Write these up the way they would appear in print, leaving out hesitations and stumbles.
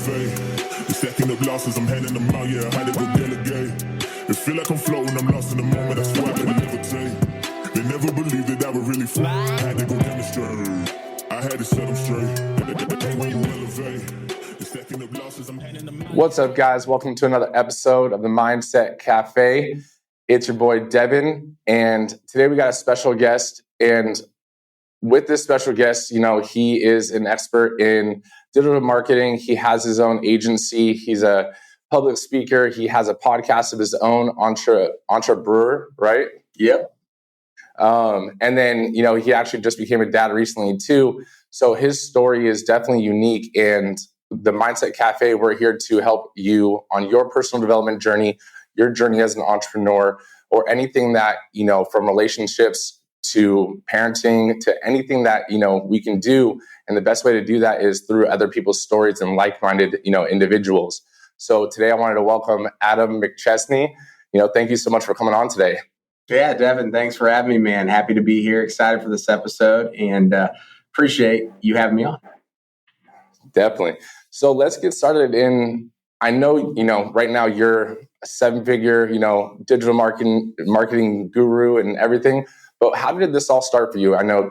elevate. They're stacking up losses, I'm handing them out, yeah, I had to go delegate. It feel like I'm floating, I'm lost in the moment, that's why I couldn't levitate. They never believed that I would really fly, I had to go demonstrate. I had to set them straight. When you elevate, they're stacking up losses, I'm handing them out. What's up, guys? Welcome to another episode of the Mindset Cafe. It's your boy, Devin, and today we got a special guest, and with this special guest, he is an expert in digital marketing. He has his own agency. He's a public speaker. He has a podcast of his own, Entrepreneur, right? Yep. And then, he actually just became a dad recently too. So his story is definitely unique. And the Mindset Cafe, we're here to help you on your personal development journey, your journey as an entrepreneur, or anything that, from relationships to parenting to anything that, we can do. And the best way to do that is through other people's stories and like-minded, individuals. So today I wanted to welcome Adam McChesney. Thank you so much for coming on today. Yeah, Devin, thanks for having me, man. Happy to be here. Excited for this episode and appreciate you having me on. Definitely. So let's get started I know, right now you're a 7-figure, digital marketing guru and everything. But how did this all start for you? I know,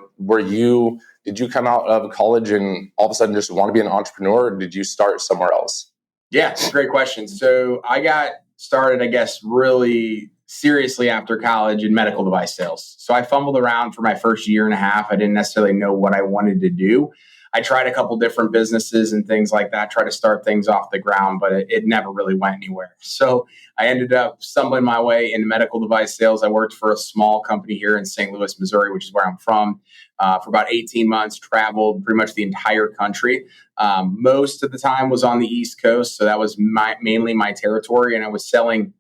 did you come out of college and all of a sudden just want to be an entrepreneur, or did you start somewhere else? Yeah, it's a great question. So I got started, I guess, really seriously after college in medical device sales. So I fumbled around for my first year and a half. I didn't necessarily know what I wanted to do. I tried a couple different businesses and things like that, tried to start things off the ground, but it never really went anywhere. So I ended up stumbling my way into medical device sales. I worked for a small company here in St. Louis, Missouri, which is where I'm from, for about 18 months, traveled pretty much the entire country. Most of the time was on the East Coast. So that was mainly my territory. And I was selling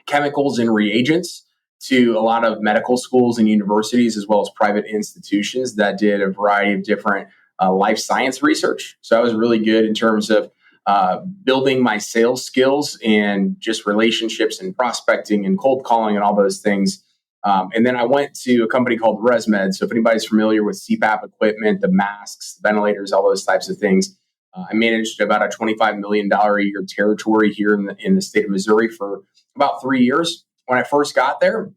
chemicals and reagents to a lot of medical schools and universities, as well as private institutions that did a variety of different life science research. So I was really good in terms of building my sales skills and just relationships and prospecting and cold calling and all those things. And then I went to a company called ResMed. So if anybody's familiar with CPAP equipment, the masks, the ventilators, all those types of things, I managed about a $25 million a year territory here in the state of Missouri for about 3 years. When I first got there,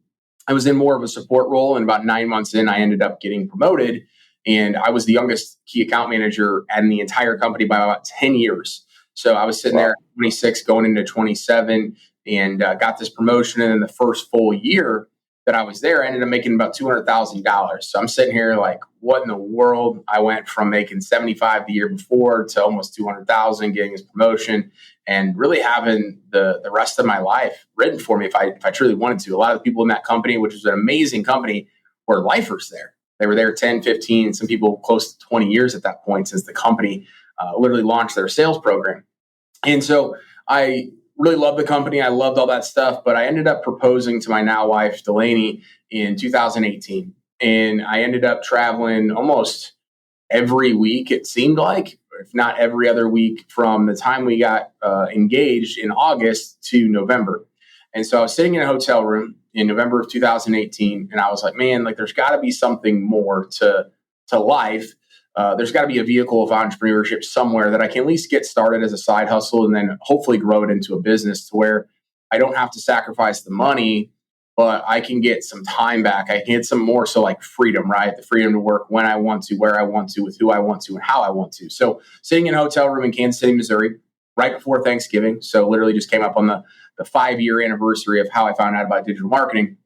I was in more of a support role. And about 9 months in, I ended up getting promoted. And I was the youngest key account manager in the entire company by about 10 years. So I was sitting there at 26 going into 27 and got this promotion. And in the first full year that I was there, I ended up making about $200,000. So I'm sitting here like, what in the world? I went from making 75 the year before to almost 200,000, getting this promotion and really having the rest of my life written for me if I truly wanted to. A lot of the people in that company, which was an amazing company, were lifers there. They were there 10, 15, some people close to 20 years at that point since the company literally launched their sales program. And so I really loved the company. I loved all that stuff, but I ended up proposing to my now wife, Delaney, in 2018. And I ended up traveling almost every week, it seemed like, if not every other week from the time we got engaged in August to November. And so I was sitting in a hotel room in November of 2018, and I was like, man, there's got to be something more to life. There's got to be a vehicle of entrepreneurship somewhere that I can at least get started as a side hustle and then hopefully grow it into a business to where I don't have to sacrifice the money, but I can get some time back. I can get some more, so like freedom, right? The freedom to work when I want to, where I want to, with who I want to, and how I want to. So sitting in a hotel room in Kansas City, Missouri, right before Thanksgiving. So literally just came up on the 5-year anniversary of how I found out about digital marketing.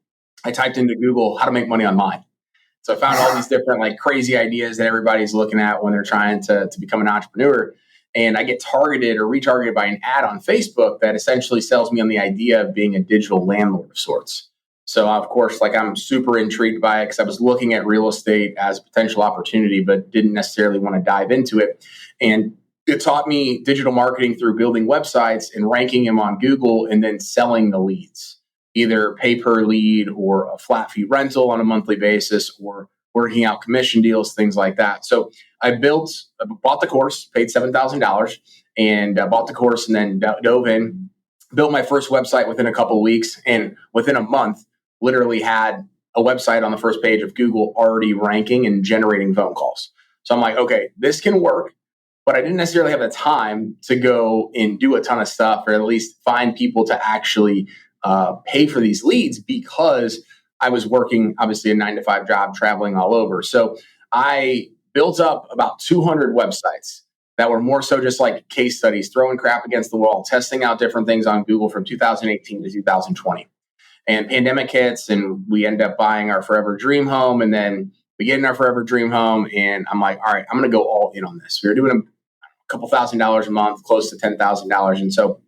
I typed into Google how to make money online. So I found all these different crazy ideas that everybody's looking at when they're trying to become an entrepreneur. And I get targeted or retargeted by an ad on Facebook that essentially sells me on the idea of being a digital landlord of sorts. So of course, I'm super intrigued by it because I was looking at real estate as a potential opportunity, but didn't necessarily want to dive into it. And it taught me digital marketing through building websites and ranking them on Google and then selling the leads, either pay per lead or a flat fee rental on a monthly basis or working out commission deals, things like that. So I bought the course, paid $7,000 and bought the course and then dove in, built my first website within a couple of weeks. And within a month, literally had a website on the first page of Google already ranking and generating phone calls. So I'm like, okay, this can work. but I didn't necessarily have the time to go and do a ton of stuff, or at least find people to actually pay for these leads, because I was working obviously a 9-to-5 job, traveling all over. So I built up about 200 websites that were more so just like case studies, throwing crap against the wall, testing out different things on Google from 2018 to 2020. And pandemic hits, and we end up buying our forever dream home. And then we get in our forever dream home, and I'm like, all right, I'm going to go all in on this. We were doing a couple $1,000s a month, close to $10,000. And so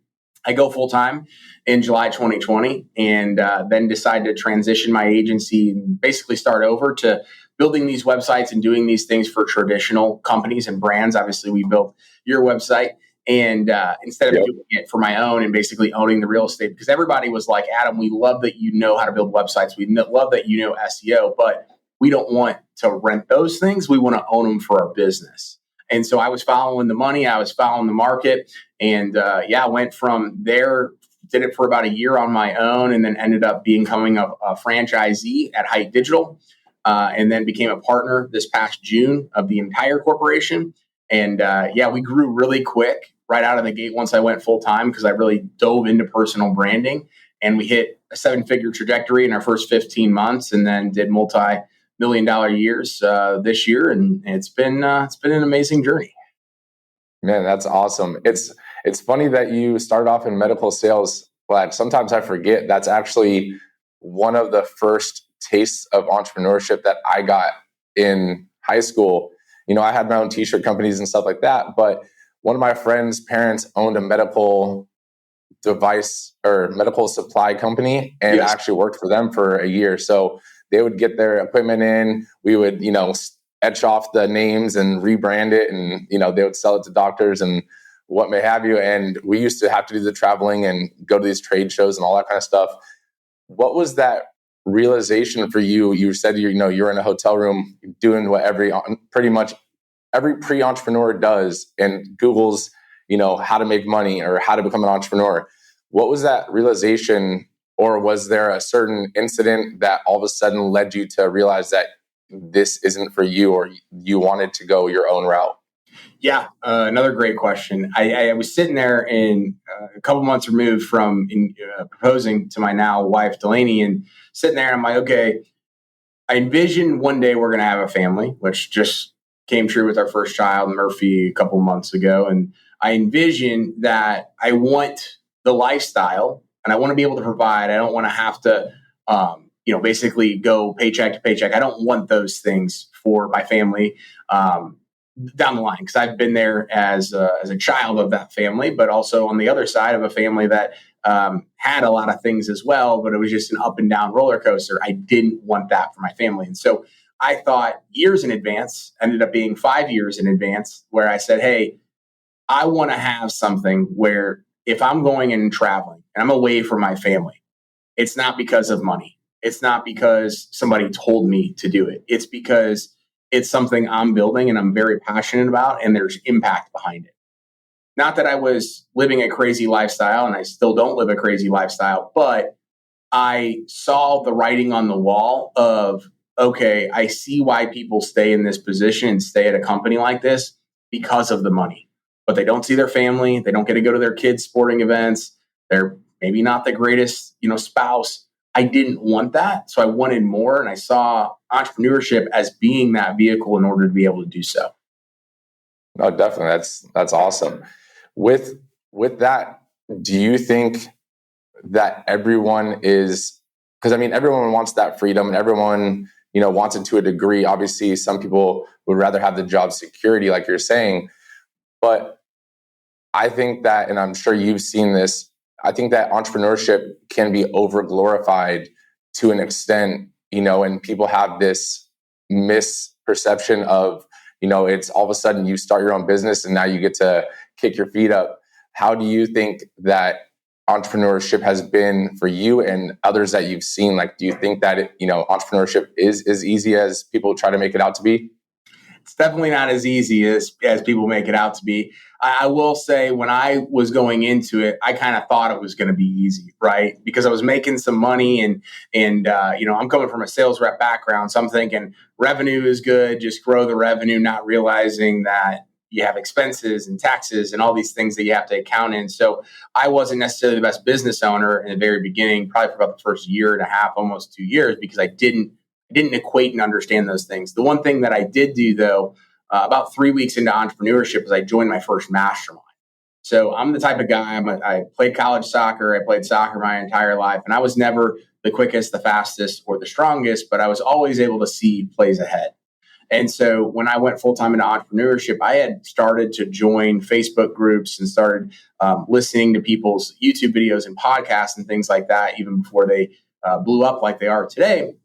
I go full time in July 2020, and then decide to transition my agency and basically start over to building these websites and doing these things for traditional companies and brands. Obviously, we built your website, and instead of doing it for my own and basically owning the real estate, because everybody was like, Adam, we love that you know how to build websites. We love that you know SEO, but we don't want to rent those things. We want to own them for our business. And so I was following the money. I was following the market. And I went from there, did it for about a year on my own, and then ended up becoming a franchisee at Height Digital, and then became a partner this past June of the entire corporation. And we grew really quick right out of the gate once I went full time, because I really dove into personal branding. And we hit a 7-figure trajectory in our first 15 months, and then did multi-million-dollar years this year. And it's been an amazing journey. Man, that's awesome. It's funny that you started off in medical sales, but sometimes I forget that's actually one of the first tastes of entrepreneurship that I got in high school. You know, I had my own t-shirt companies and stuff like that, but one of my friend's parents owned a medical device or medical supply company, and I actually worked for them for a year. So they would get their equipment in, we would, etch off the names and rebrand it, and, they would sell it to doctors and what may have you. And we used to have to do the traveling and go to these trade shows and all that kind of stuff. What was that realization for you? You said you're in a hotel room doing what pretty much every pre-entrepreneur does, and Google's how to make money or how to become an entrepreneur. What was that realization, or was there a certain incident that all of a sudden led you to realize that this isn't for you, or you wanted to go your own route? Yeah, another great question. I was sitting there in a couple months removed from proposing to my now wife, Delaney, and sitting there, and I'm like, okay, I envision one day we're going to have a family, which just came true with our first child, Murphy, a couple months ago. And I envision that I want the lifestyle, and I want to be able to provide. I don't want to have to, basically go paycheck to paycheck. I don't want those things for my family down the line, because I've been there as a child of that family, but also on the other side of a family that had a lot of things as well, but it was just an up and down roller coaster. I didn't want that for my family. And so I thought years in advance, ended up being 5 years in advance, where I said, hey, I want to have something where if I'm going and traveling and I'm away from my family, it's not because of money. It's not because somebody told me to do it. It's because it's something I'm building and I'm very passionate about, and there's impact behind it. Not that I was living a crazy lifestyle, and I still don't live a crazy lifestyle, but I saw the writing on the wall of, okay, I see why people stay in this position and stay at a company like this because of the money. But they don't see their family. They don't get to go to their kids' sporting events. They're maybe not the greatest, spouse. I didn't want that. So I wanted more. And I saw entrepreneurship as being that vehicle in order to be able to do so. No, definitely. That's awesome. With that, do you think that everyone is, because everyone wants that freedom, and everyone, wants it to a degree. Obviously, some people would rather have the job security, like you're saying. But I think that, and I'm sure you've seen this, I think that entrepreneurship can be over glorified to an extent, and people have this misperception of, it's all of a sudden you start your own business and now you get to kick your feet up. How do you think that entrepreneurship has been for you and others that you've seen? Like, do you think that, entrepreneurship is as easy as people try to make it out to be? It's definitely not as easy as people make it out to be. I will say, when I was going into it, I kind of thought it was going to be easy, right? Because I was making some money, and I'm coming from a sales rep background. So I'm thinking revenue is good, just grow the revenue, not realizing that, you have expenses and taxes and all these things that you have to account in. So I wasn't necessarily the best business owner in the very beginning, probably for about the first year and a half, almost 2 years, because I didn't equate and understand those things. The one thing that I did do though, about 3 weeks into entrepreneurship, is I joined my first mastermind. So I'm the type of guy, I played college soccer. I played soccer my entire life, and I was never the quickest, the fastest, or the strongest, but I was always able to see plays ahead. And so when I went full-time into entrepreneurship, I had started to join Facebook groups and started listening to people's YouTube videos and podcasts and things like that, even before they blew up like they are today.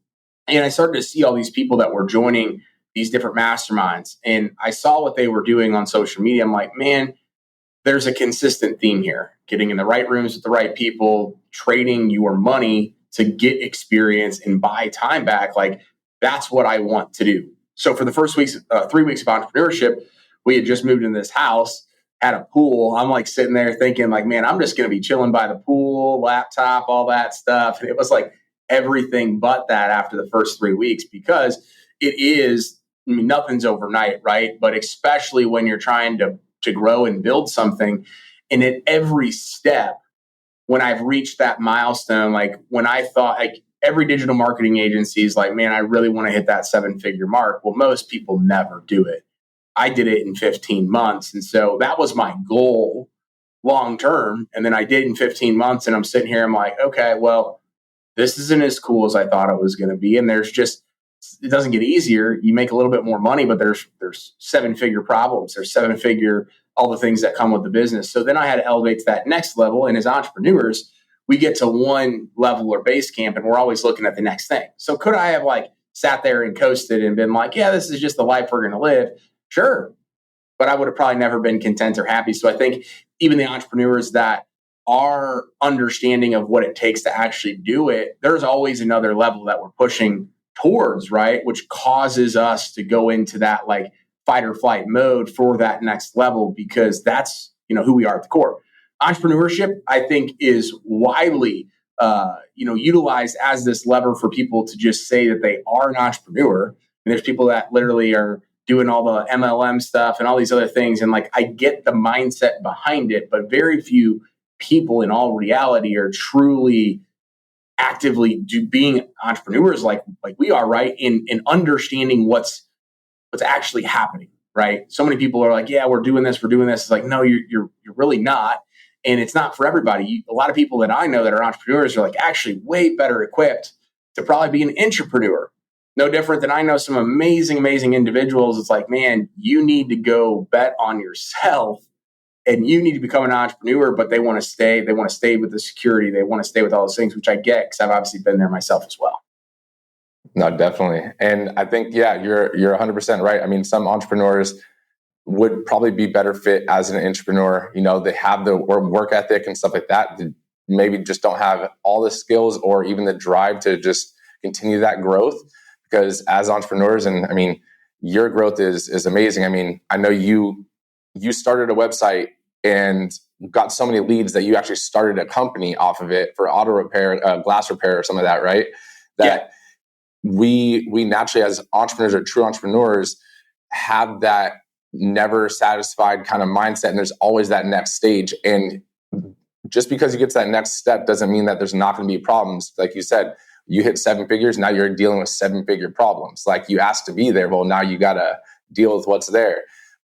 And I started to see all these people that were joining these different masterminds. And I saw what they were doing on social media. I'm like, man, there's a consistent theme here. Getting in the right rooms with the right people, trading your money to get experience and buy time back. Like, that's what I want to do. So for the first 3 weeks of entrepreneurship, we had just moved into this house, had a pool. I'm like sitting there thinking like, man, I'm just going to be chilling by the pool, laptop, all that stuff. And it was like everything but that after the first 3 weeks, because it is, I mean, nothing's overnight, right? But especially when you're trying to grow and build something. And at every step, when I've reached that milestone, like when I thought, like every digital marketing agency is like, man, I really want to hit that 7-figure mark. Well, most people never do it. I did it in 15 months. And so that was my goal long term. And then I did in 15 months. And I'm sitting here, I'm like, okay, well, this isn't as cool as I thought it was going to be. And there's just, it doesn't get easier. You make a little bit more money, but there's 7-figure problems. There's 7-figure, all the things that come with the business. So then I had to elevate to that next level. And as entrepreneurs, we get to one level or base camp and we're always looking at the next thing. So could I have like sat there and coasted and been like, yeah, this is just the life we're going to live? Sure. But I would have probably never been content or happy. So I think even the entrepreneurs that are understanding of what it takes to actually do it, there's always another level that we're pushing towards, right? Which causes us to go into that like fight or flight mode for that next level, because that's, who we are at the core. Entrepreneurship, I think, is widely, utilized as this lever for people to just say that they are an entrepreneur. And there's people that literally are doing all the MLM stuff and all these other things. And like, I get the mindset behind it, but very few people in all reality are truly actively being entrepreneurs like we are, right? In understanding what's actually happening, right? So many people are like, yeah, we're doing this. It's like, no, you're really not. And it's not for everybody. A lot of people that I know that are entrepreneurs are like actually way better equipped to probably be an intrapreneur. No different than I know some amazing, amazing individuals. It's like, man, you need to go bet on yourself and you need to become an entrepreneur, but they want to stay with the security. They want to stay with all those things, which I get because I've obviously been there myself as well. No, definitely. And I think, yeah, you're 100% right. I mean, some entrepreneurs would probably be better fit as an entrepreneur. They have the work ethic and stuff like that. They maybe just don't have all the skills or even the drive to just continue that growth. Because as entrepreneurs, and I mean, your growth is amazing. I mean, I know you started a website and got so many leads that you actually started a company off of it for auto repair, glass repair, or some of that, right? That we naturally, as entrepreneurs or true entrepreneurs, have that never satisfied kind of mindset, and there's always that next stage. And just because you get to that next step doesn't mean that there's not going to be problems. Like you said, you hit 7 figures, now you're dealing with 7-figure problems. Like, you asked to be there, well, now you got to deal with what's there.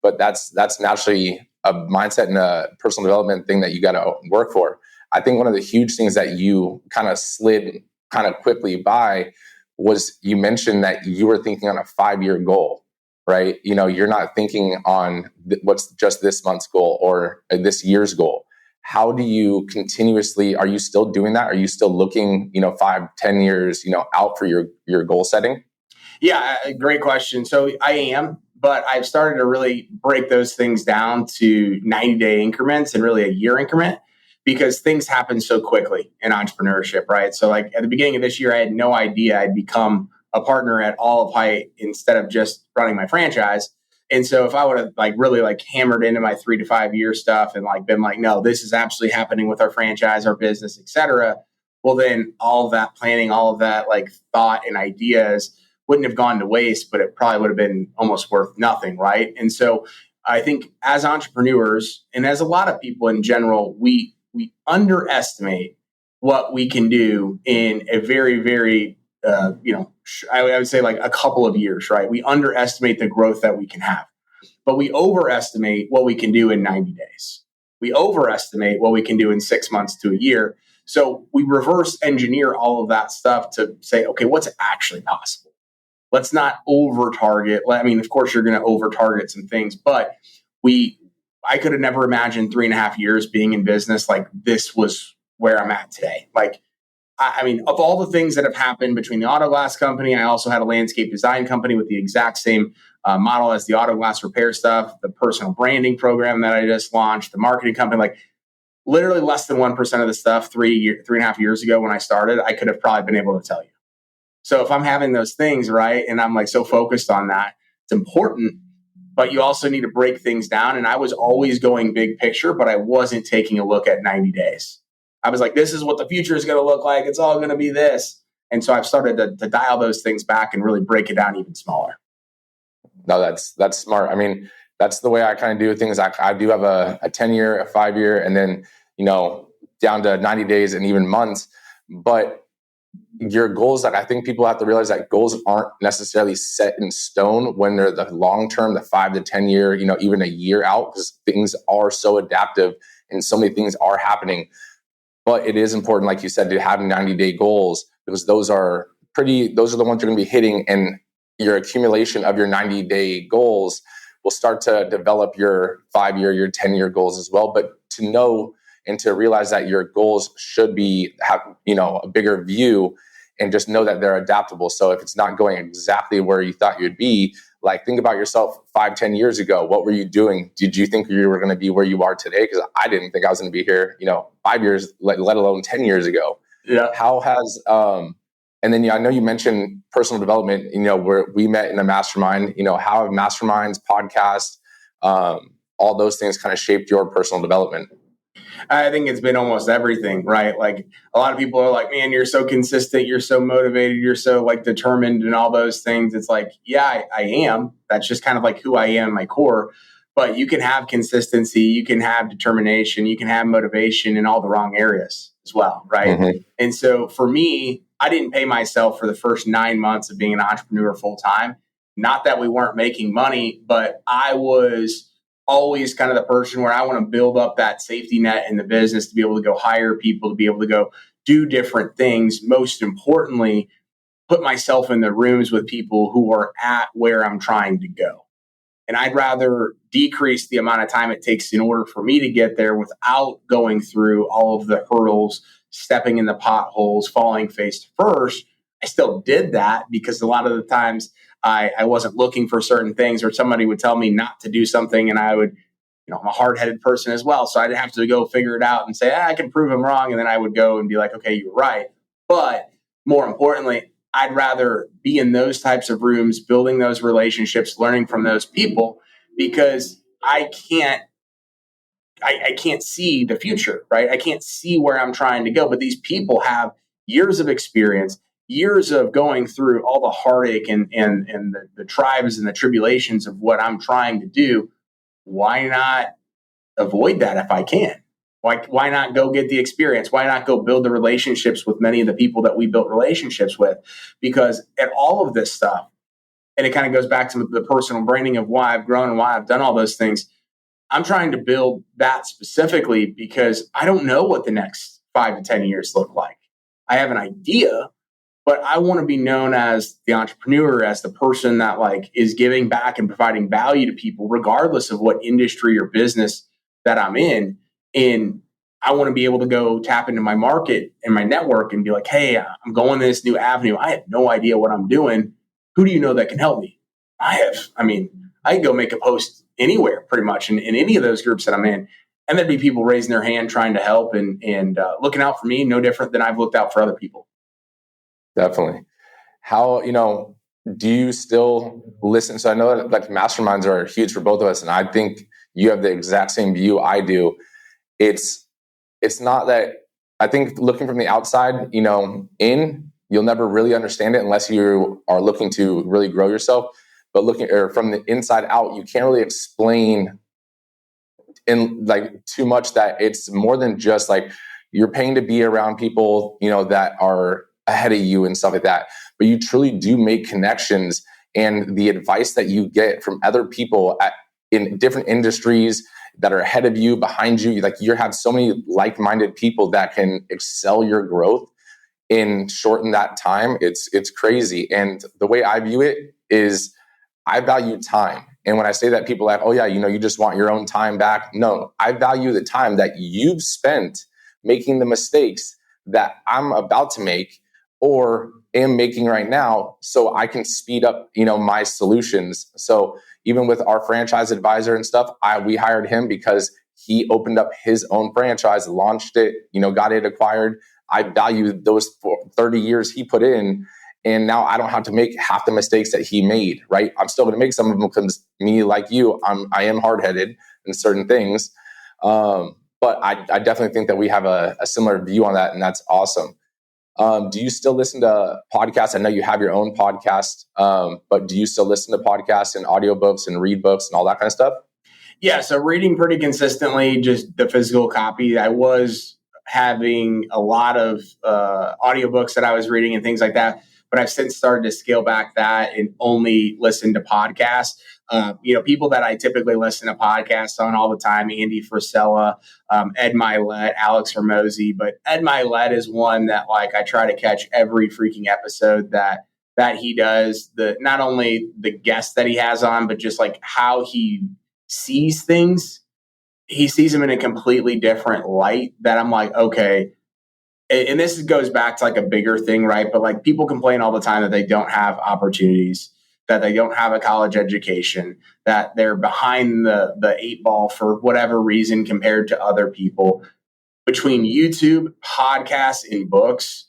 But that's naturally a mindset and a personal development thing that you got to work for. I think one of the huge things that you kind of slid kind of quickly by was you mentioned that you were thinking on a 5-year goal, right? You're not thinking on what's just this month's goal or this year's goal. How do you continuously, are you still doing that? Are you still looking, 5-10 years, out for your goal setting? Yeah, great question. So I am, but I've started to really break those things down to 90-day increments and really a year increment, because things happen so quickly in entrepreneurship, right? So like at the beginning of this year, I had no idea I'd become a partner at All of Height instead of just running my franchise. And so if I would have like really like hammered into my 3 to 5 year stuff and like been like, no, this is absolutely happening with our franchise, our business, et cetera, well, then all of that planning, all of that like thought and ideas wouldn't have gone to waste, but it probably would have been almost worth nothing, right? And so I think as entrepreneurs and as a lot of people in general, we underestimate what we can do in a very, very, I would say like a couple of years, right? We underestimate the growth that we can have, but we overestimate what we can do in 90 days. We overestimate what we can do in 6 months to a year. So we reverse engineer all of that stuff to say, okay, what's actually possible? Let's not over target. I mean, of course, you're going to over target some things, but I could have never imagined 3.5 years being in business like this was where I'm at today. Like, I mean, of all the things that have happened between the auto glass company, I also had a landscape design company with the exact same model as the auto glass repair stuff, the personal branding program that I just launched, the marketing company, like literally less than 1% of the stuff 3.5 years ago when I started, I could have probably been able to tell you. So if I'm having those things, right, and I'm like so focused on that, it's important, but you also need to break things down. And I was always going big picture, but I wasn't taking a look at 90 days. I was like, this is what the future is going to look like. It's all going to be this. And so I've started to dial those things back and really break it down even smaller. No, that's smart. I mean, that's the way I kind of do things. I do have a 10-year, a 5-year, and then, down to 90 days and even months. But your goals, like I think people have to realize that goals aren't necessarily set in stone when they're the long term, the 5 to 10 year, even a year out, because things are so adaptive and so many things are happening. But it is important, like you said, to have 90-day goals, because those are the ones you're going to be hitting, and your accumulation of your 90-day goals will start to develop your 5-year, your 10-year goals as well. But to know and to realize that your goals should have a bigger view, and just know that they're adaptable. So if it's not going exactly where you thought you'd be, like think about yourself 5-10 years ago. What were you doing? Did you think you were going to be where you are today? Because I didn't think I was going to be here, 5 years, let alone 10 years ago. Yeah. How has, and then I know you mentioned personal development, where we met in a mastermind, how have masterminds, podcasts, all those things kind of shaped your personal development? I think it's been almost everything, right? Like a lot of people are like, man, you're so consistent, you're so motivated, you're so like determined and all those things. It's like, yeah, I am. That's just kind of like who I am in my core. But you can have consistency, you can have determination, you can have motivation in all the wrong areas as well, right? Mm-hmm. And so for me, I didn't pay myself for the first 9 months of being an entrepreneur full time. Not that we weren't making money, but I was always kind of the person where I want to build up that safety net in the business to be able to go hire people, to be able to go do different things. Most importantly, put myself in the rooms with people who are at where I'm trying to go. And I'd rather decrease the amount of time it takes in order for me to get there without going through all of the hurdles, stepping in the potholes, falling face first. I still did that because a lot of the times I wasn't looking for certain things, or somebody would tell me not to do something, and I would, I'm a hard-headed person as well. So I'd have to go figure it out and say, I can prove them wrong. And then I would go and be like, okay, you're right. But more importantly, I'd rather be in those types of rooms, building those relationships, learning from those people, because I can't see the future, right? I can't see where I'm trying to go. But these people have years of experience, years of going through all the heartache and the tribes and the tribulations of what I'm trying to do. Why not avoid that if I can? Why not go get the experience? Why not go build the relationships with many of the people that we built relationships with? Because at all of this stuff, and it kind of goes back to the personal branding of why I've grown and why I've done all those things, I'm trying to build that specifically because I don't know what the next 5 to 10 years look like. I have an idea, but I want to be known as the entrepreneur, as the person that is giving back and providing value to people, regardless of what industry or business that I'm in. And I want to be able to go tap into my market and my network and be like, hey, I'm going this new avenue. I have no idea what I'm doing. Who do you know that can help me? I can go make a post anywhere pretty much in any of those groups that I'm in. And there'd be people raising their hand trying to help and looking out for me, no different than I've looked out for other people. Definitely. How, do you still listen? So I know that masterminds are huge for both of us. And I think you have the exact same view I do. It's not that, I think looking from the outside, you'll never really understand it unless you are looking to really grow yourself. but looking or from the inside out, you can't really explain in like too much that it's more than just like you're paying to be around people, that are ahead of you and stuff like that. But you truly do make connections, and the advice that you get from other people in different industries that are ahead of you, behind you, like you have so many like-minded people that can excel your growth in shorten that time. It's crazy. And the way I view it is I value time. And when I say that, people are like, oh yeah, you just want your own time back. No, I value the time that you've spent making the mistakes that I'm about to make or am making right now, so I can speed up, my solutions. So even with our franchise advisor and stuff, we hired him because he opened up his own franchise, launched it, got it acquired. I value those 30 years he put in. And now I don't have to make half the mistakes that he made, right? I'm still going to make some of them because me, like you, I am hard-headed in certain things. But I definitely think that we have a similar view on that, and that's awesome. Do you still listen to podcasts? I know you have your own podcast, but do you still listen to podcasts and audiobooks and read books and all that kind of stuff? Yeah, so reading pretty consistently, just the physical copy. I was having a lot of audiobooks that I was reading and things like that, but I've since started to scale back that and only listen to podcasts. People that I typically listen to podcasts on all the time, Andy Frisella, Ed Milet, Alex Hormozy. But Ed Milet is one that I try to catch every freaking episode that he does. Not only the guests that he has on, but just how he sees things. He sees them in a completely different light that I'm like, okay. And this goes back to a bigger thing, right? But people complain all the time that they don't have opportunities, that they don't have a college education, that they're behind the eight ball for whatever reason compared to other people. Between YouTube, podcasts, and books,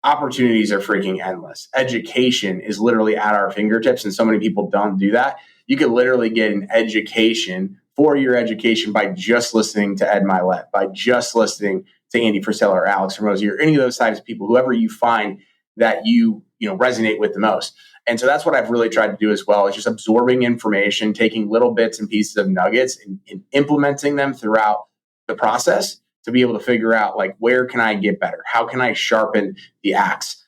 opportunities are freaking endless. Education is literally at our fingertips, and so many people don't do that. You could literally get an education, 4-year education, by just listening to Ed Milet, by just listening to Andy Frisella or Alex Hormozy or any of those types of people, whoever you find that you resonate with the most. And so that's what I've really tried to do as well, is just absorbing information, taking little bits and pieces of nuggets and implementing them throughout the process to be able to figure out where can I get better? How can I sharpen the axe?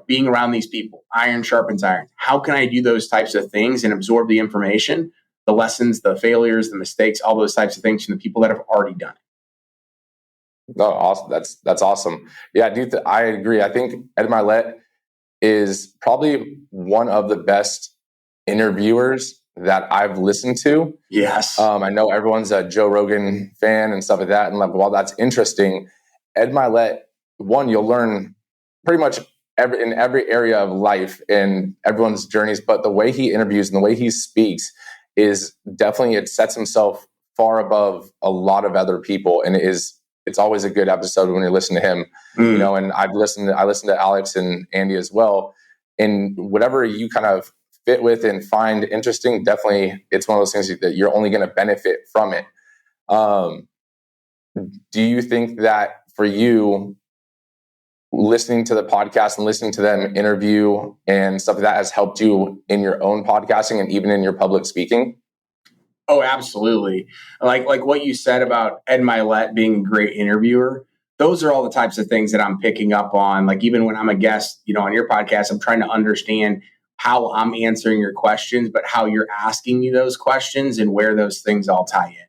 Being around these people, iron sharpens iron. How can I do those types of things and absorb the information, the lessons, the failures, the mistakes, all those types of things from the people that have already done it? No, awesome. That's awesome. Yeah, dude, I agree. I think Ed Milet is probably one of the best interviewers that I've listened to. Yes. I know everyone's a Joe Rogan fan and stuff like that. And while that's interesting, Ed Milet, one, you'll learn pretty much in every area of life and everyone's journeys. But the way he interviews and the way he speaks is definitely, it sets himself far above a lot of other people. And it's always a good episode when you listen to him, and I listen to Alex and Andy as well. And whatever you kind of fit with and find interesting, definitely it's one of those things that you're only going to benefit from it. Do you think that for you, listening to the podcast and listening to them interview and stuff like that has helped you in your own podcasting and even in your public speaking? Oh, absolutely. Like what you said about Ed Milet being a great interviewer, those are all the types of things that I'm picking up on. Even when I'm a guest, on your podcast, I'm trying to understand how I'm answering your questions, but how you're asking me those questions and where those things all tie in.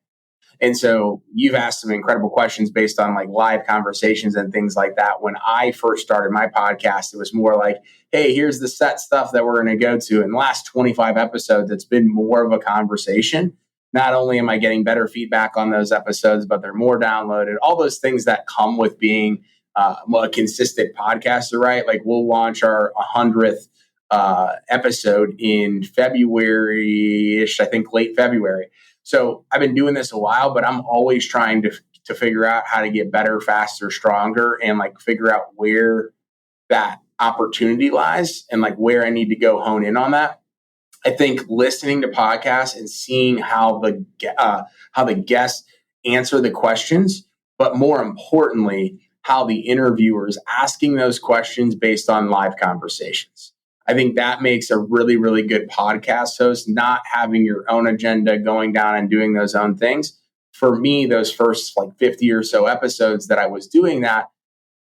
And so you've asked some incredible questions based on live conversations and things like that. When I first started my podcast, it was more like, hey, here's the set stuff that we're going to go to. In the last 25 episodes, it's been more of a conversation. Not only am I getting better feedback on those episodes, but they're more downloaded. All those things that come with being a consistent podcaster, right? We'll launch our 100th episode in February-ish, I think late February. So I've been doing this a while, but I'm always trying to figure out how to get better, faster, stronger, and figure out where that opportunity lies and where I need to go hone in on that. I think listening to podcasts and seeing how the guests answer the questions, but more importantly, how the interviewer is asking those questions based on live conversations. I think that makes a really, really good podcast host, not having your own agenda, going down and doing those own things. For me, those first like 50 or so episodes that I was doing that,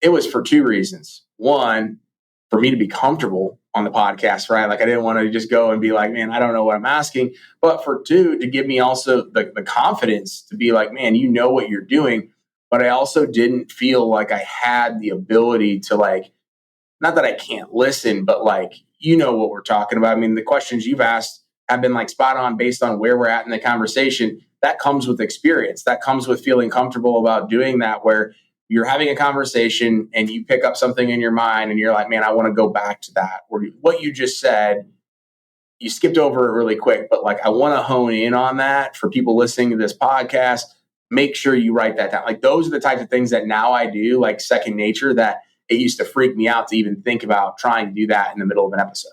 it was for two reasons. One, for me to be comfortable on the podcast, right? Like I didn't want to just go and be like, man, I don't know what I'm asking. But for two, to give me also the confidence to be like, man, you know what you're doing. But I also didn't feel like I had the ability to like, not that I can't listen, but like, you know what we're talking about. I mean, the questions you've asked have been like spot on based on where we're at in the conversation. That comes with experience. That comes with feeling comfortable about doing that, where you're having a conversation and you pick up something in your mind and you're like, man, I want to go back to that. Or what you just said, you skipped over it really quick, but like, I want to hone in on that for people listening to this podcast. Make sure you write that down. Like those are the types of things that now I do, like second nature, that it used to freak me out to even think about trying to do that in the middle of an episode.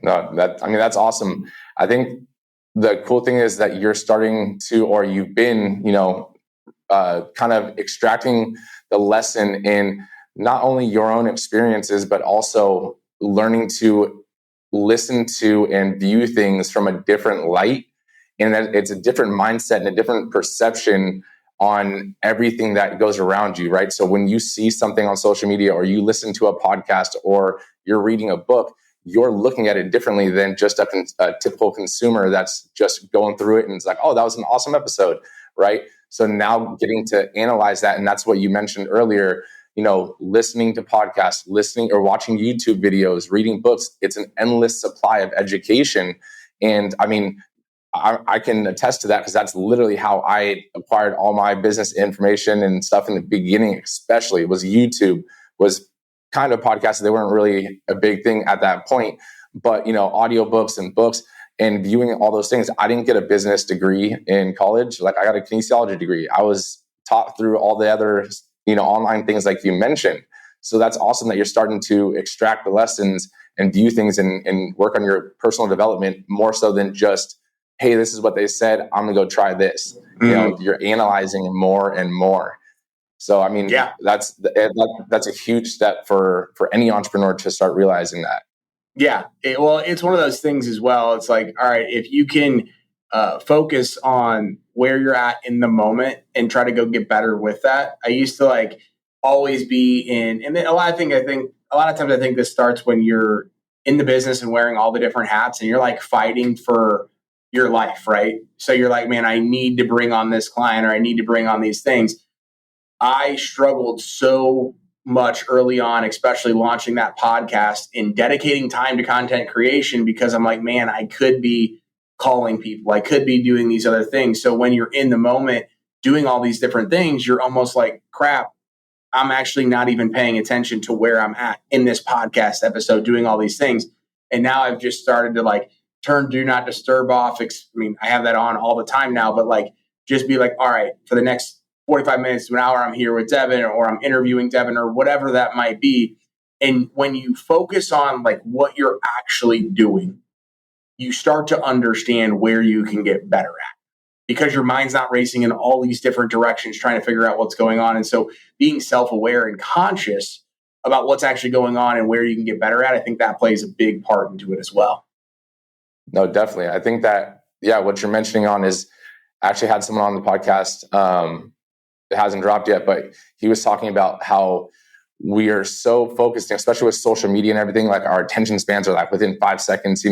No, that's awesome. I think the cool thing is that you're starting to, or you've been, kind of extracting the lesson in not only your own experiences, but also learning to listen to and view things from a different light. And that it's a different mindset and a different perception on everything that goes around you, right? So when you see something on social media or you listen to a podcast or you're reading a book, you're looking at it differently than just a typical consumer that's just going through it and it's like, oh, that was an awesome episode, right? So now getting to analyze that, and that's what you mentioned earlier, listening to podcasts, listening or watching YouTube videos, reading books, it's an endless supply of education. And I mean, I can attest to that because that's literally how I acquired all my business information and stuff in the beginning, especially was YouTube, was kind of podcasts. They weren't really a big thing at that point, but audiobooks and books and viewing all those things. I didn't get a business degree in college. Like I got a kinesiology degree. I was taught through all the other, online things like you mentioned. So that's awesome that you're starting to extract the lessons and view things and work on your personal development more so than just, hey, this is what they said, I'm gonna go try this. You're analyzing more and more. So, I mean, yeah, that's a huge step for any entrepreneur to start realizing that. Yeah. It's one of those things as well. It's like, all right, if you can focus on where you're at in the moment and try to go get better with that. I used to like always be in, and then a lot of times I think this starts when you're in the business and wearing all the different hats and you're like fighting for your life, right? So you're like, man, I need to bring on this client or I need to bring on these things. I struggled so much early on, especially launching that podcast and dedicating time to content creation because I'm like, man, I could be calling people. I could be doing these other things. So when you're in the moment doing all these different things, you're almost like, crap, I'm actually not even paying attention to where I'm at in this podcast episode doing all these things. And now I've just started to like turn do not disturb off. I mean, I have that on all the time now, but like just be like, all right, for the next 45 minutes to an hour, I'm here with Devin or I'm interviewing Devin or whatever that might be. And when you focus on like what you're actually doing, you start to understand where you can get better at because your mind's not racing in all these different directions trying to figure out what's going on. And so being self-aware and conscious about what's actually going on and where you can get better at, I think that plays a big part into it as well. No, definitely. I think that, what you're mentioning on is I actually had someone on the podcast. It hasn't dropped yet, but he was talking about how we are so focused, especially with social media and everything, like our attention spans are like within 5 seconds,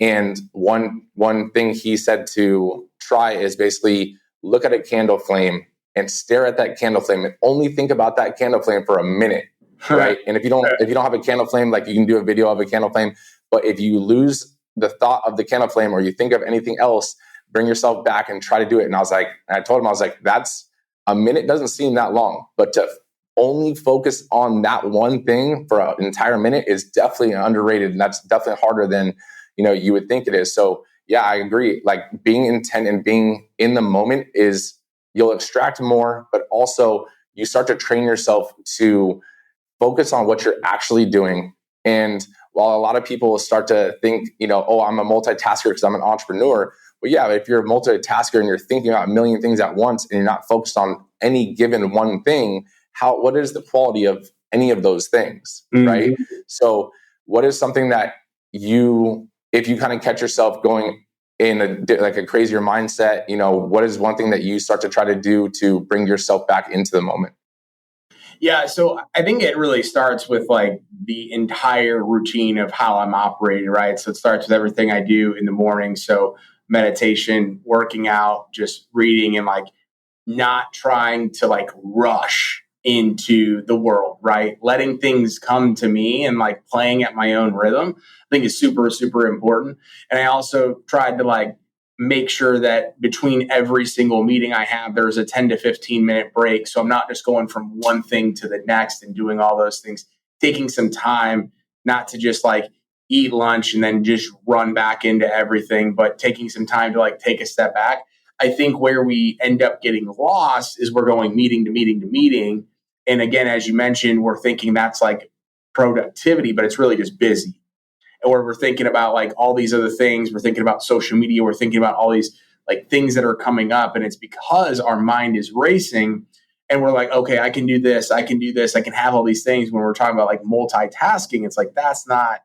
And one thing he said to try is basically look at a candle flame and stare at that candle flame and only think about that candle flame for a minute, right? And if you don't have a candle flame, like you can do a video of a candle flame, but if you lose the thought of the candle flame or you think of anything else, bring yourself back and try to do it. And I told him, I was like, that's a minute doesn't seem that long, but to only focus on that one thing for an entire minute is definitely underrated. And that's definitely harder than, you would think it is. So yeah, I agree. Like being intent and being in the moment is you'll extract more, but also you start to train yourself to focus on what you're actually doing. And while a lot of people start to think, oh, I'm a multitasker because I'm an entrepreneur. Well, yeah, if you're a multitasker and you're thinking about a million things at once and you're not focused on any given one thing, what is the quality of any of those things, right? So what is something that if you kind of catch yourself going in a crazier mindset, what is one thing that you start to try to do to bring yourself back into the moment? Yeah, so I think it really starts with like the entire routine of how I'm operating, right? So it starts with everything I do in the morning. So meditation, working out, just reading, and like not trying to like rush into the world, right? Letting things come to me and like playing at my own rhythm, I think is super, super important. And I also tried to like make sure that between every single meeting I have, there's a 10 to 15 minute break. So I'm not just going from one thing to the next and doing all those things, taking some time, not to just like eat lunch and then just run back into everything, but taking some time to like take a step back. I think where we end up getting lost is we're going meeting to meeting to meeting. And again, as you mentioned, we're thinking that's like productivity, but it's really just busy. Or we're thinking about like all these other things. We're thinking about social media. We're thinking about all these like things that are coming up. And it's because our mind is racing and we're like, okay, I can do this. I can do this. I can have all these things. When we're talking about like multitasking, it's like, that's not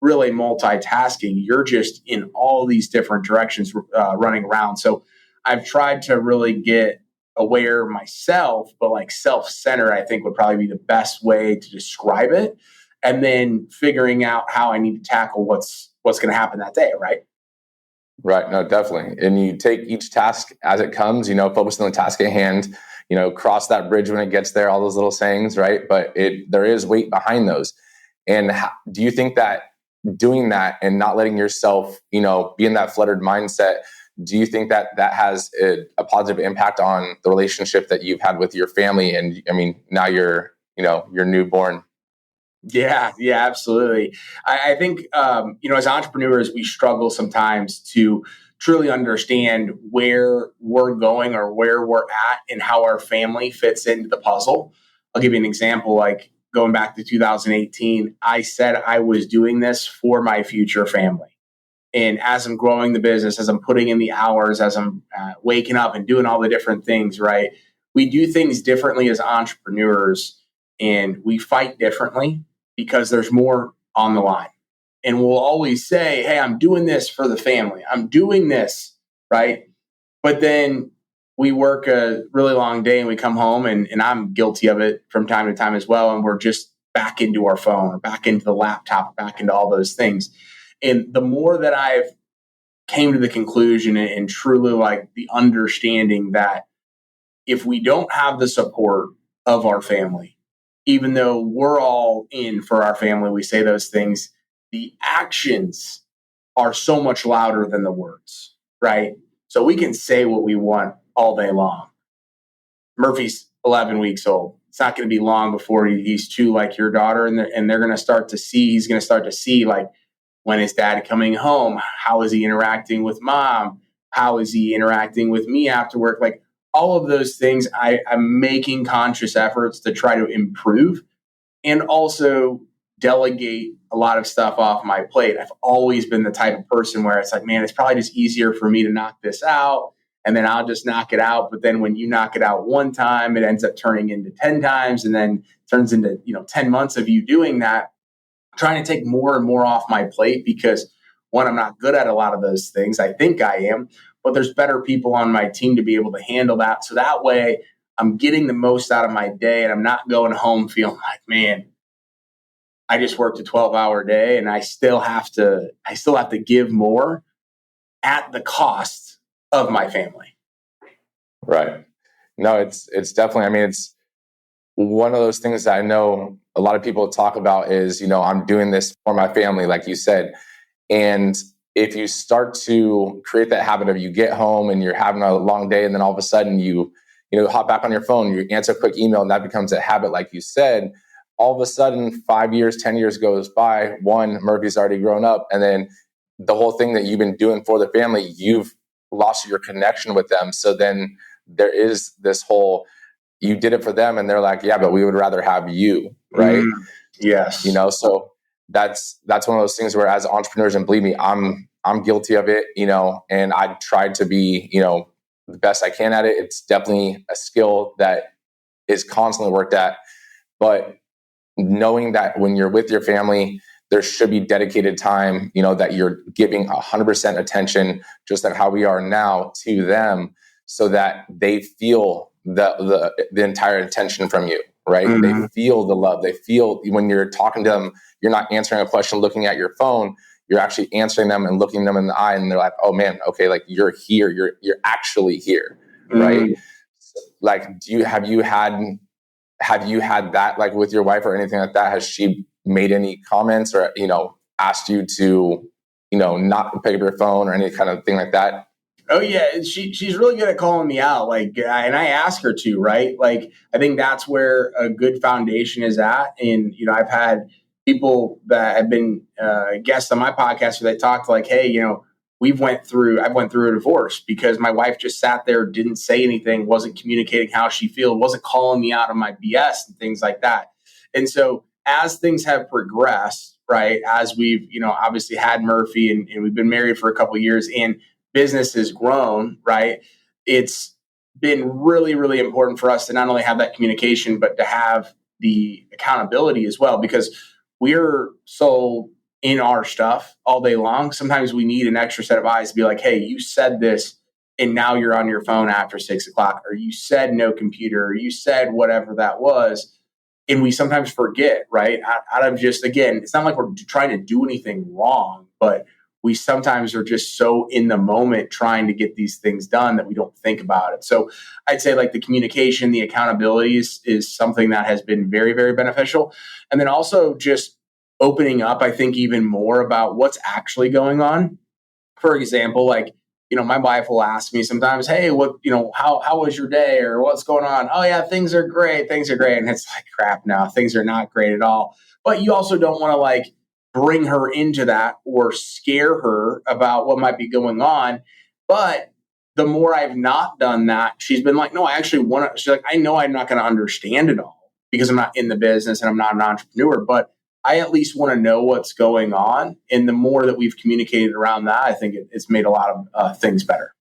really multitasking. You're just in all these different directions running around. So I've tried to really get aware myself, but like self-centered, I think would probably be the best way to describe it. And then figuring out how I need to tackle what's going to happen that day, right? Right. No, definitely. And you take each task as it comes, focus on the task at hand, cross that bridge when it gets there, all those little sayings, right? But there is weight behind those. And do you think that doing that and not letting yourself, be in that fluttered mindset, do you think that has a positive impact on the relationship that you've had with your family? And I mean, now you're newborn. Yeah, absolutely. I think, as entrepreneurs, we struggle sometimes to truly understand where we're going or where we're at and how our family fits into the puzzle. I'll give you an example. Like going back to 2018, I said I was doing this for my future family. And as I'm growing the business, as I'm putting in the hours, as I'm waking up and doing all the different things, right? We do things differently as entrepreneurs and we fight differently because there's more on the line. And we'll always say, hey, I'm doing this for the family. I'm doing this, right? But then we work a really long day and we come home and I'm guilty of it from time to time as well. And we're just back into our phone or back into the laptop, back into all those things. And the more that I've came to the conclusion and truly like the understanding that if we don't have the support of our family, even though we're all in for our family, we say those things, the actions are so much louder than the words, right? So we can say what we want all day long. Murphy's 11 weeks old. It's not going to be long before he's two like your daughter, and they're going to start to see, he's going to start to see like, when is dad coming home? How is he interacting with mom? How is he interacting with me after work? Like all of those things, I'm making conscious efforts to try to improve and also delegate a lot of stuff off my plate. I've always been the type of person where it's like, man, it's probably just easier for me to knock this out and then I'll just knock it out. But then when you knock it out one time, it ends up turning into 10 times and then turns into, 10 months of you doing that. Trying to take more and more off my plate because one, I'm not good at a lot of those things. I think I am, but there's better people on my team to be able to handle that. So that way I'm getting the most out of my day and I'm not going home feeling like, man, I just worked a 12-hour day and I still have to give more at the cost of my family. Right. No, it's definitely, it's one of those things that I know a lot of people talk about is, I'm doing this for my family, like you said. And if you start to create that habit of you get home and you're having a long day and then all of a sudden you hop back on your phone, you answer a quick email and that becomes a habit, like you said, all of a sudden 5 years, 10 years goes by. One, Murphy's already grown up. And then the whole thing that you've been doing for the family, you've lost your connection with them. So then there is this whole, you did it for them and they're like, yeah, but we would rather have you. Right. Yes. So that's one of those things where as entrepreneurs, and believe me, I'm guilty of it, and I try to be, the best I can at it. It's definitely a skill that is constantly worked at, but knowing that when you're with your family, there should be dedicated time, that you're giving 100% attention, just like how we are now, to them, so that they feel the entire attention from you, right? Mm-hmm. They feel the love. They feel when you're talking to them, you're not answering a question looking at your phone. You're actually answering them and looking them in the eye, and they're like, "Oh man, okay, like you're here. You're actually here, right?" Like, have you had that, like, with your wife or anything like that? Has she made any comments or asked you to not pick up your phone or any kind of thing like that? Oh yeah, she's really good at calling me out. Like, and I ask her to, right? Like, I think that's where a good foundation is at. And I've had people that have been guests on my podcast where they talked like, hey, I went through a divorce because my wife just sat there, didn't say anything, wasn't communicating how she feels, wasn't calling me out on my BS and things like that. And so as things have progressed, right, as we've obviously had Murphy and we've been married for a couple of years and business has grown, right? It's been really, really important for us to not only have that communication, but to have the accountability as well, because we're so in our stuff all day long. Sometimes we need an extra set of eyes to be like, hey, you said this and now you're on your phone after 6:00, or you said no computer, or you said whatever that was. And we sometimes forget, right? Out of just, again, it's not like we're trying to do anything wrong, but we sometimes are just so in the moment trying to get these things done that we don't think about it. So I'd say like the communication, the accountability is something that has been very, very beneficial. And then also just opening up, I think, even more about what's actually going on. For example, like, my wife will ask me sometimes, hey, how was your day, or what's going on? Oh yeah, things are great. And it's like, crap, no, things are not great at all. But you also don't want to like bring her into that or scare her about what might be going on. But the more I've not done that, she's been like, no, I actually want to. She's like, I know I'm not going to understand it all because I'm not in the business and I'm not an entrepreneur, but I at least want to know what's going on. And the more that we've communicated around that, I think it's made a lot of things better.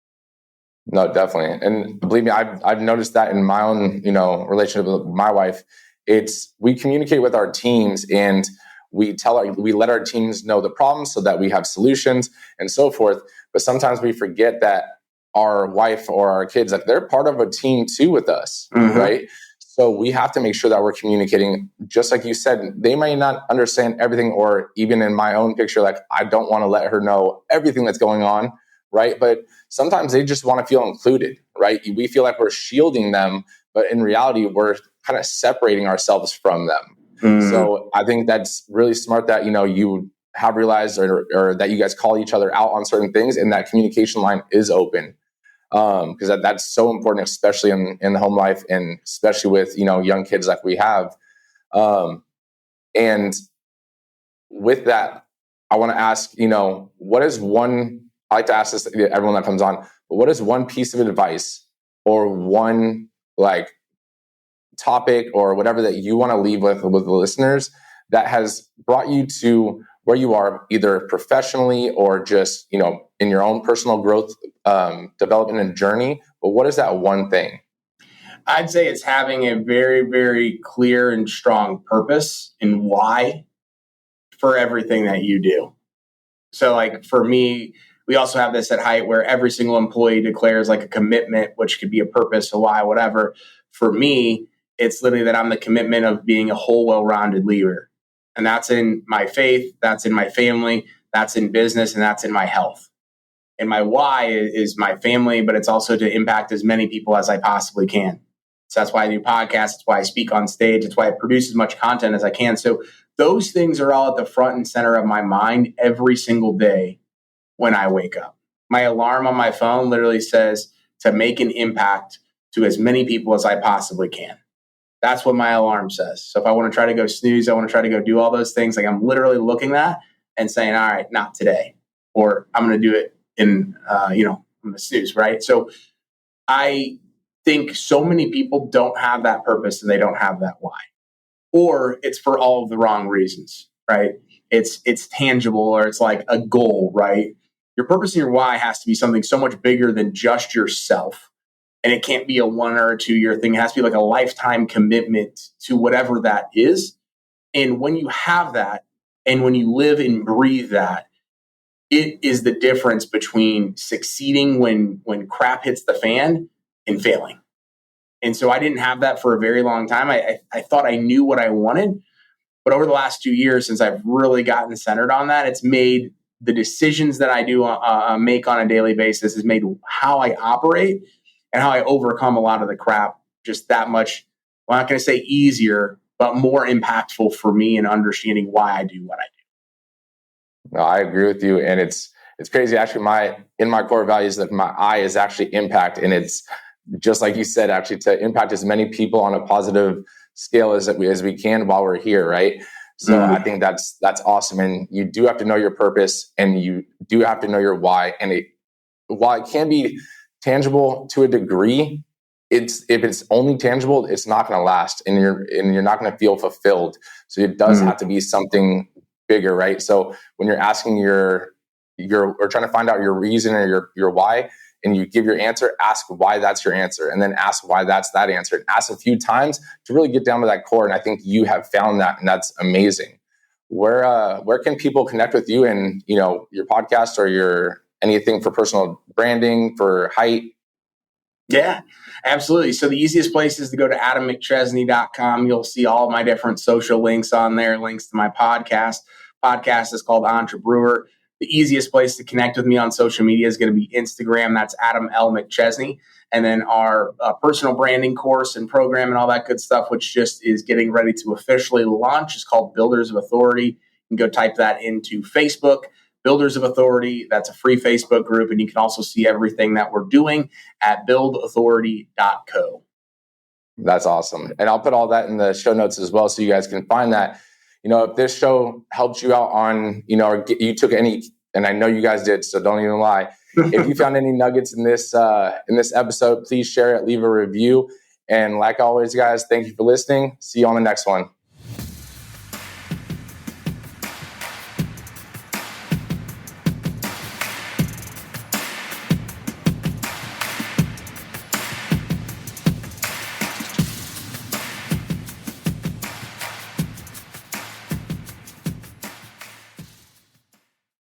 No, definitely. And believe me, I've noticed that in my own, relationship with my wife. We communicate with our teams, and we let our teams know the problems so that we have solutions and so forth. But sometimes we forget that our wife or our kids, like, they're part of a team too with us, right? So we have to make sure that we're communicating. Just like you said, they may not understand everything, or even in my own picture, like, I don't want to let her know everything that's going on, right? But sometimes they just want to feel included, right? We feel like we're shielding them, but in reality, we're kind of separating ourselves from them. So I think that's really smart that, you have realized or that you guys call each other out on certain things, and that communication line is open. Because that's so important, especially in the home life, and especially with, young kids like we have. And with that, I want to ask, what is one, I like to ask this to everyone that comes on, but what is one piece of advice or one like topic or whatever that you want to leave with the listeners that has brought you to where you are, either professionally or just, in your own personal growth, development and journey? But what is that one thing? I'd say it's having a very, very clear and strong purpose and why for everything that you do. So like for me, we also have this at Height where every single employee declares like a commitment, which could be a purpose, a why, whatever. For me, it's literally that I'm the commitment of being a whole, well-rounded leader. And that's in my faith, that's in my family, that's in business, and that's in my health. And my why is my family, but it's also to impact as many people as I possibly can. So that's why I do podcasts. That's why I speak on stage. It's why I produce as much content as I can. So those things are all at the front and center of my mind every single day when I wake up. My alarm on my phone literally says to make an impact to as many people as I possibly can. That's what my alarm says. So if I want to try to go snooze, I want to try to go do all those things, like I'm literally looking at that and saying, all right, not today, or I'm going to do it in, I'm going to snooze, right? So I think so many people don't have that purpose and they don't have that why, or it's for all of the wrong reasons, right? It's tangible, or it's like a goal, right? Your purpose and your why has to be something so much bigger than just yourself. And it can't be a 1 or a 2 year thing. It has to be like a lifetime commitment to whatever that is. And when you have that, and when you live and breathe that, it is the difference between succeeding when crap hits the fan and failing. And so I didn't have that for a very long time. I thought I knew what I wanted. But over the last 2 years, since I've really gotten centered on that, it's made the decisions that I do make on a daily basis, has made how I operate and how I overcome a lot of the crap just that much, well, I'm not going to say easier, but more impactful for me in understanding why I do what I do. No, I agree with you. And it's crazy. Actually, in my core values, that my I is actually impact. And it's just like you said, actually to impact as many people on a positive scale as we can while we're here. Right. So I think that's awesome. And you do have to know your purpose, and you do have to know your why. And while it can be tangible to a degree, if it's only tangible, it's not going to last, and you're not going to feel fulfilled. So it does have to be something bigger, right? So when you're asking or trying to find out your reason or your why, and you give your answer, ask why that's your answer, and then ask why that's that answer, and ask a few times to really get down to that core. And I think you have found that, and that's amazing. Where can people connect with you and your podcast or your anything for personal branding, for height? Yeah, absolutely. So the easiest place is to go to AdamMcChesney.com. You'll see all my different social links on there, links to my podcast. Podcast is called Entrepreneur. The easiest place to connect with me on social media is going to be Instagram. That's Adam L. McChesney. And then our personal branding course and program and all that good stuff, which just is getting ready to officially launch, is called Builders of Authority. You can go type that into Facebook. Builders of Authority, that's a free Facebook group, and you can also see everything that we're doing at buildauthority.co. That's awesome. And I'll put all that in the show notes as well, so you guys can find that. If this show helped you out on, or you took any, and I know you guys did, so don't even lie. If you found any nuggets in this episode, please share it, leave a review. And like always, guys, thank you for listening. See you on the next one.